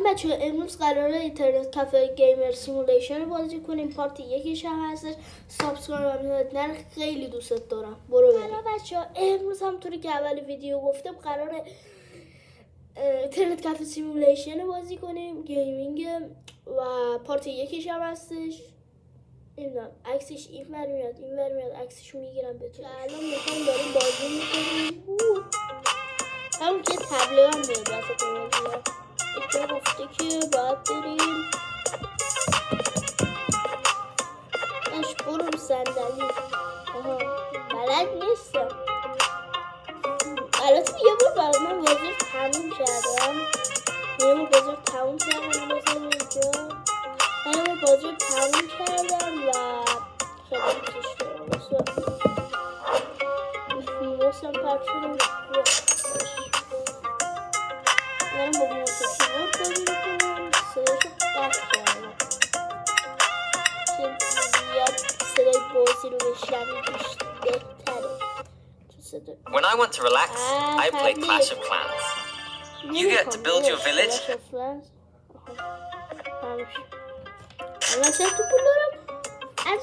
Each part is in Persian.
بچه امروز قراره اینترنت کافه گیمر سیمولیشن رو بازی کنیم. پارت یکیش هم هستش. سابسکرایب هم خیلی دوست دارم. برو بریم بچه ها. امروز همونطوری که اول ویدیو گفتم قراره اینترنت کافه سیمولیشن رو بازی کنیم، گیمینگ، و پارت یکیش هم هستش. نمیدونم عکسش این ور میاد عکسش میگیرم بهتون. الان میخوام داریم بازی میکنیم. همون که تبله هم میاد واسه بازی. اینجا گفته که باید بریم. برو صندلی. آها بلد نیستم. البته یه بار برای من بازی تموم کردم. بازی تموم کردم و خیلی دوستش دارم. موسم پاک شدم. من با موسم کیبورد بازی میکنم. صداشو قطع کردم که زیاد صدای بازی رو بشنوید بهتره. When I want to relax, I play Clash of Clans. You get to build your village. الان چرا تو پول دارم؟ از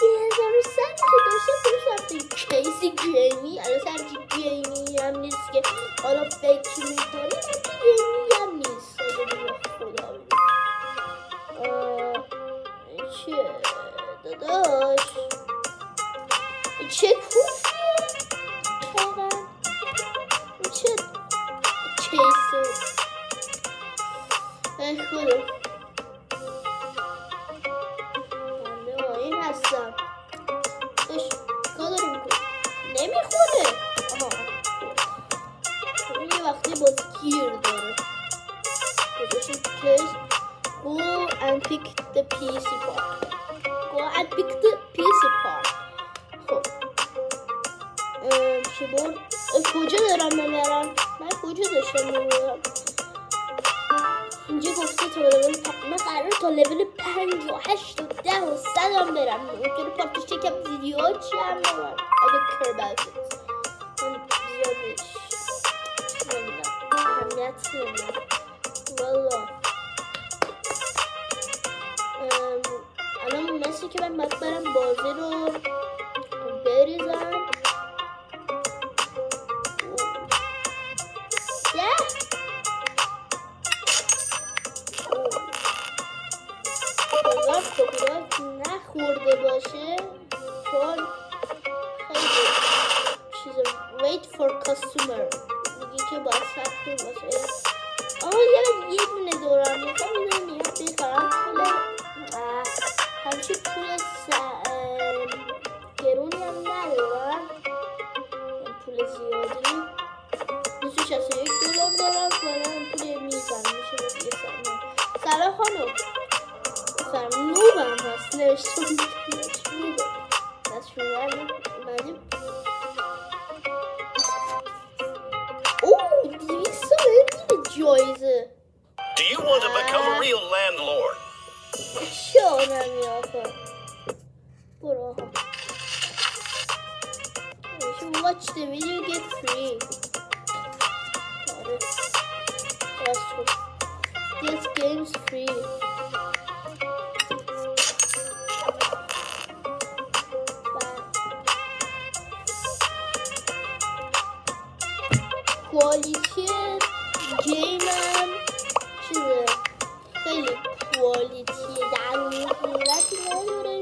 اون 1001 که داشتم پولش رفته کیسی گیمی. الان همچی گیمی هم نیست که حالا فکر میکنی. همچی گیمی هم نیست. خدا چه داداش چه کوفیه کردن. چه کیسه ای خدا. هستم اش کار داری میکنی نمیخوره. یه وقتی باز گیر داره. Go and pick the PC part. خب کیبورد کجا دارم ببرم؟ من کجا داشتم ببرم؟ اینجا گفته تا لول من قرار تا لول 5 و 8 و 10 و 100 هم برم. ممکنه پارتش یکم زیاد شم ببرم. I don't care about it. من زیادش نمیدم اهمیت نمیدم والا. الان مثل که من باید برم بازی رو بریزم. کپیرایت نخورده باشه چون خیلی چیزه. wait for customer میگه که باید صبر کنیم واسه. یه دونه دورم میخوام میاد بخرم. همچی پول گرونی هم ندارم. پول زیادی $261 دارم. کنم پول میزن میشه با دیگه سلام خانم. نوبم هست نوشتم نوبه دست شما بعدی. اوه 200 جایزه. Do you want to become a real landlord? شانمی آخه برو آها. If you watch the video get free. Get games free. کوالیتی گیمم چیزه خیلی کوالیتی در مورتی نداره.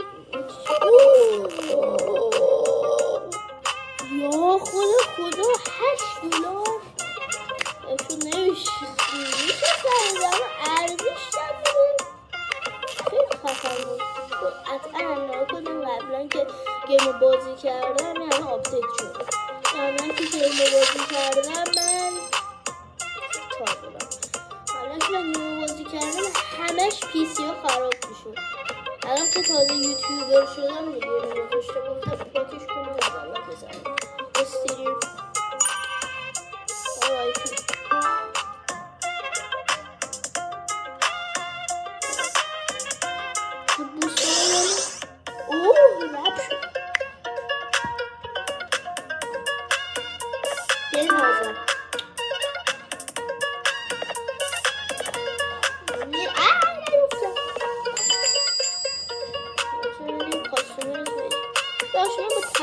یا خدا $8 اشون نمیشه سرزم ارزش نداره. خیلی خفن بود. قطعا نکنم قبلا که گیم بازی کردم یعنی آپدیت شده. قبلا که گیم بازی کردم من چار بودم. حالا که من گیم بازی کردم همش پیسی ها خراب میشد. الان که تازه یوتیوبر شدم دیگه گذاشته گفتم پاکش کنم از اول بزنم استریم RIP.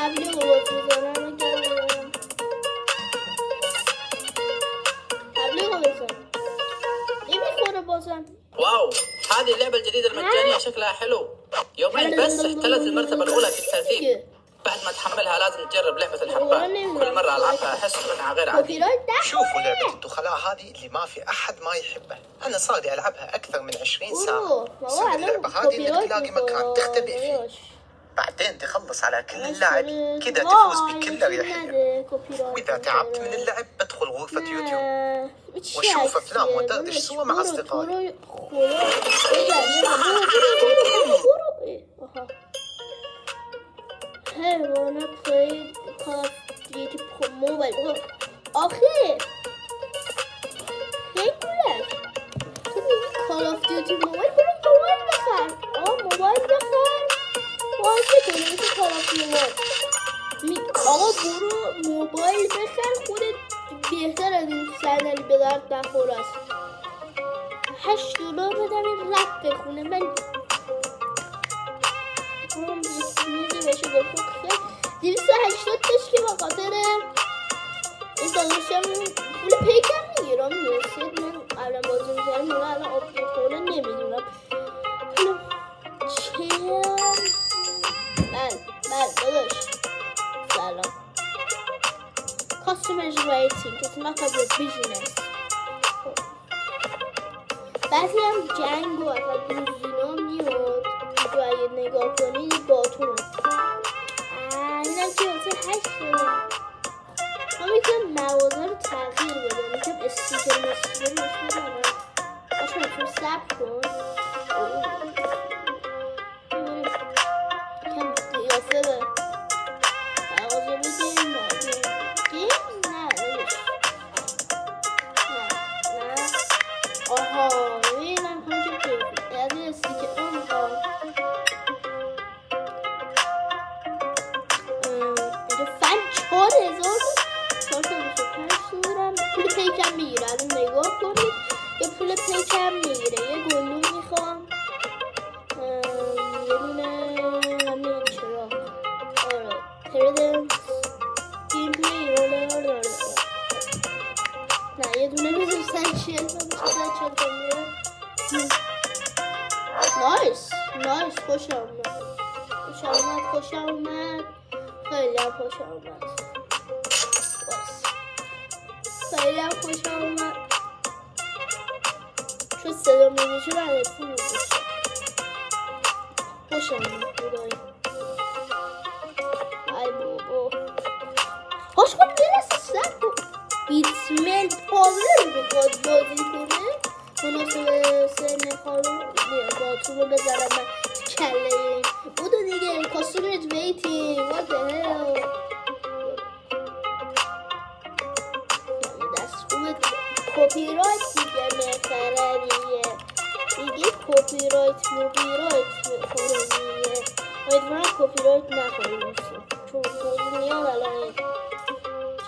تبلیغ رو بزنم تبلیغ رو بزن نمیخوره بازم. واو، هذه اللعبة الجديدة المجانية شكلها حلو. يومين بس احتلت المرتبة الأولى في الترتيب. بعد ما تحملها لازم تجرب لعبة الحبان. كل مرة ألعبها أحس إنها غير عادية. شوفوا لعبة الدخلاء هذه اللي ما في أحد ما يحبها. أنا صار لي ألعبها أكثر من 20 ساعة. سر اللعبة هذه إنك تلاقي مكان تختبئ فيه، بعدين تخلص على كل اللعب كذا تفوز بكل أريحية. وإذا تعبت من اللعب بدخل غرفة يوتيوب وأشوف أفلام ودردش سوا مع أصدقائي. Hey, wanna play Call of Duty Mobile? آخه خیلی Call of Duty Mobile برو موبایل بخر. موبایل بخر بازی کنیم که Call of Duty آقا برو موبایل بخر. خودت بهتر از این صندلی به درد نخور است. $8 بدم این رپ بخونه. من میزی بشه گفت خیلی 280 تاش که با خاطر این دانشم پول پیکم میگیرم. میرسید من قبلا بازی میکردم اونا الان آپدیت کنه نمیدونم. چه بله داداش سلام. Customers waiting. It's not a good business. بعضی هم جنگ و اصلا دوزینا میاد تو اگه نگاه کنید باتون این از که واسه 8 ما میتونم موازه رو تغییر بدم. میتونم استیکر روش بدم. باشه میتونم سب کن کم قیافه به موازه بدیم. گیمز نه آها ببینم هم که از این استیکر رو میخوام. اینجا فن 4,425 دورم. پول پیکم میگیره. الان نگاه کنید یه پول پیکم میگیره. یه گلو میخوام. یه دونه همین چرا تردنس گیم پلی رولر نه یه دونه بزر سنشیل نایس خوش آمد خیلی هم خوش آمد چون صدا میگیشه من اتفون میگیشه خوش آمد بودایی. ای بابا خوش کنم برسه بیتمن پاور بخواد بازی کنه مناسب سن خانم باتون رو بذارم من کله این بودو دیگه. کاستومرز ویتینگ what the hell. دست خوبه کپی رایت دیگه مقرریه دیگه. کپی رایت خورمیه امیدوارم کپی رایت نخوریم چون روز میاد الان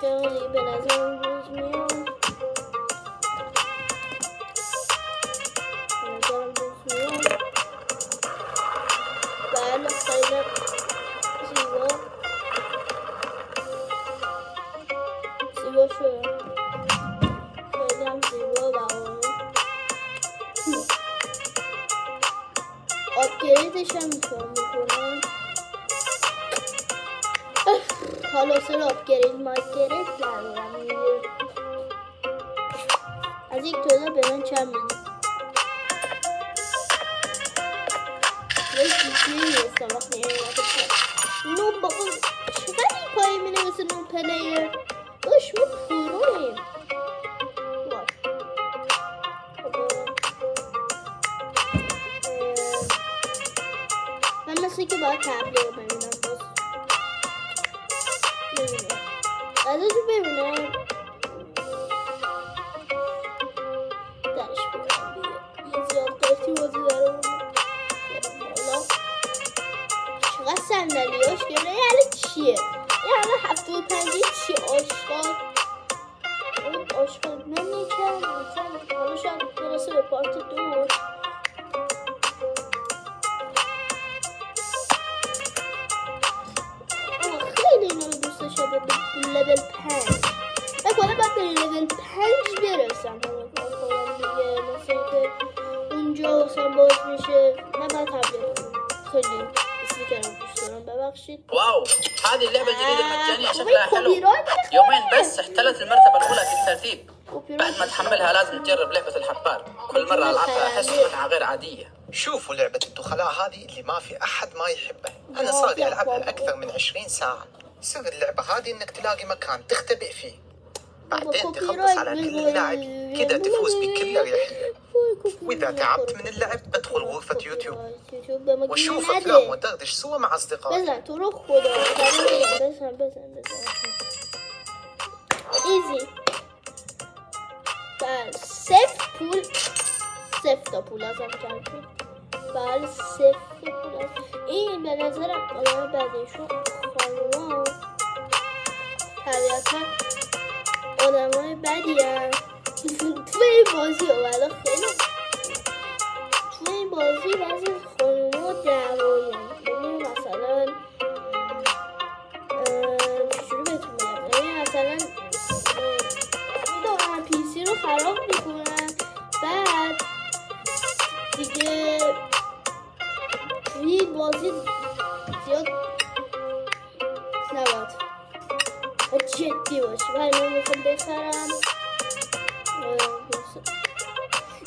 چون دیگه به نظر روز میاد بله خیلی زیبا شده. خیلی هم زیبا بقیه آپگریدش هم میتونم بکنم. حالا سر آپگرید مایگرید ندارم. از $1 به من چند میده. یه چیزی نیستم وقتی نو بابا چقدر این پایی می نویسه نو پلیر باش ما پرویم. من مثل که باید تبلیغ ببینم باز ببینم ازشو ببینم درش بکنم دیگه. یه زیاد قرتی بازی داره بالا چقدر صندلیاش گره یعنی چیه؟ یعنی 75 چی آشغال اون آشغال نمیکن حالا شاید برسه به پارت 2. لول 5 بکنه باید به لول 5 برسم دیگه، مثل که اونجا اصلا باز میشه. من باید تبلیغ خیلی استیکرم دوست دارم، ببخشید. واو، هذه اللعبة الجديدة المجانية شكلها حلو. يومين بس احتلت المرتبة الأولى في الترتيب. بعد ما تحملها لازم تجرب لعبة الحبار، كل مرة ألعبها أحس متعة غير عادية. شوفوا لعبة الدخلاء هذه اللي ما في أحد ما يحبها، أنا صار لي ألعبها أكثر من 20 ساعة. سر اللعبة هذه إنك تلاقي مكان تختبئ فيه، بعدين تخلص على كل لاعب، كذا تفوز بكل أريحية. وإذا تعبت من اللعب بدخل غرفة يوتيوب وشوف أفلام ودردش سوا مع أصدقائي. بزن تو رو خدا، بزن ایزی. بله صفر تا پول ازم کردیم. بله صفر پول از این به نظرم آدم بعدیشون خانوما طبیعتا آدم های بدی هم توی این بازی ها، ولی خیلی توی این بازی بعضی خانوما دعوایی هم. ببینیم مثلا چجوری بهتون میگم، ببینیم مثلا میدونم پیسی رو خراب میکنن، بعد دیگه توی بازی زیاد نباید جدی باشی. ولی من میخوام بخرم.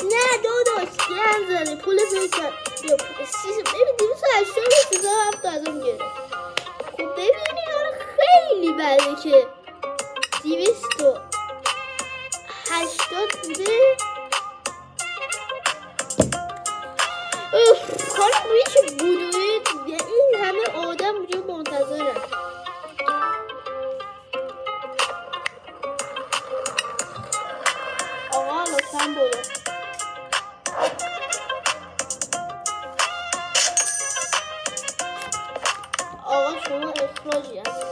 نه داداش گرم زده پول بکن یا ببین 287 ازم گرفت. خب ببینی آره خیلی بده که 280 بوده. کارم روی که بودوید این همه آدم اونجا منتظرن. آقا لطفاً برو. آقا شما اخراجی هست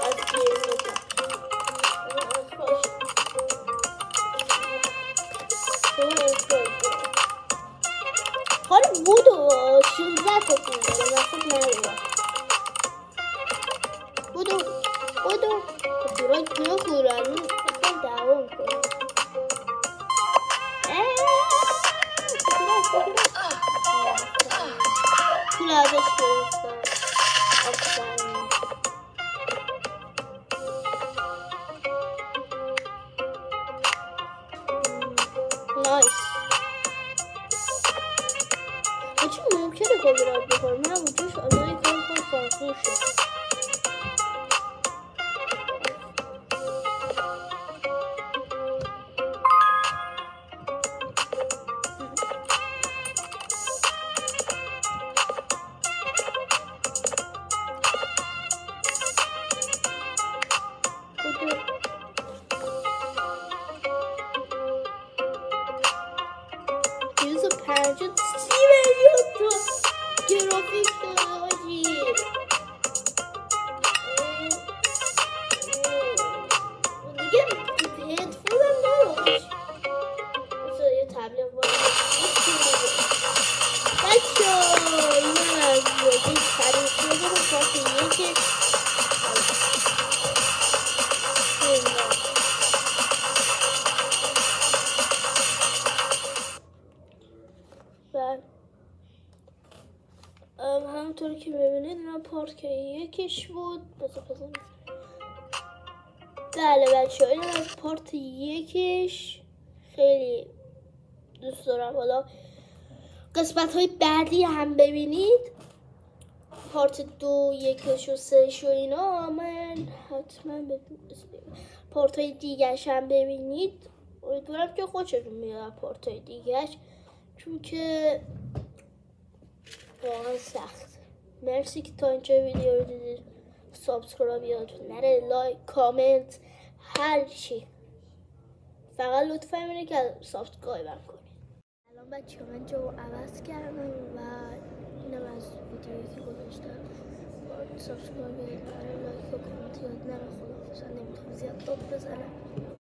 از گیرمتون. شما اخراجی حالا بودو 16 تا پول داره وقت نداره. بودو کپیرایت کنه خورانون بکنم دعوا میکنه. پول ازش گرفتم. نایس. چون ممکنه کپیرایت بکنم، من وجودش آنهای کار کن سانسور شد. گرافیک داره آجی. دیگه هدفونم نداشت. بذار یه تبلیغ باید بچه من از بازی خرید شده رو پارت یکی همونطور که ببینید من پارت یکش بود. بله بچه این از پارت یکش خیلی دوست دارم. حالا قسمت های بعدی هم ببینید، پارت 2 یکش و 3 و اینا، من حتما پارت های دیگرش هم ببینید. امیدوارم که خوشتون میاد پارت های دیگرش، چون که واقعا سخت. مرسی که تا اینجا ویدیو رو دیدید. سابسکرایب یادتون نره، لایک، کامنت، هر چی. فقط لطفا اینه که سابسکرایبم کنید. الان بچه من جا عوض کردم و اینم از ویدیویی که گذاشتم. سابسکرایب یادتون نره، لایک و کامنت یادتون نره. خداحافظ. نمیتونم زیاد داد بزنم.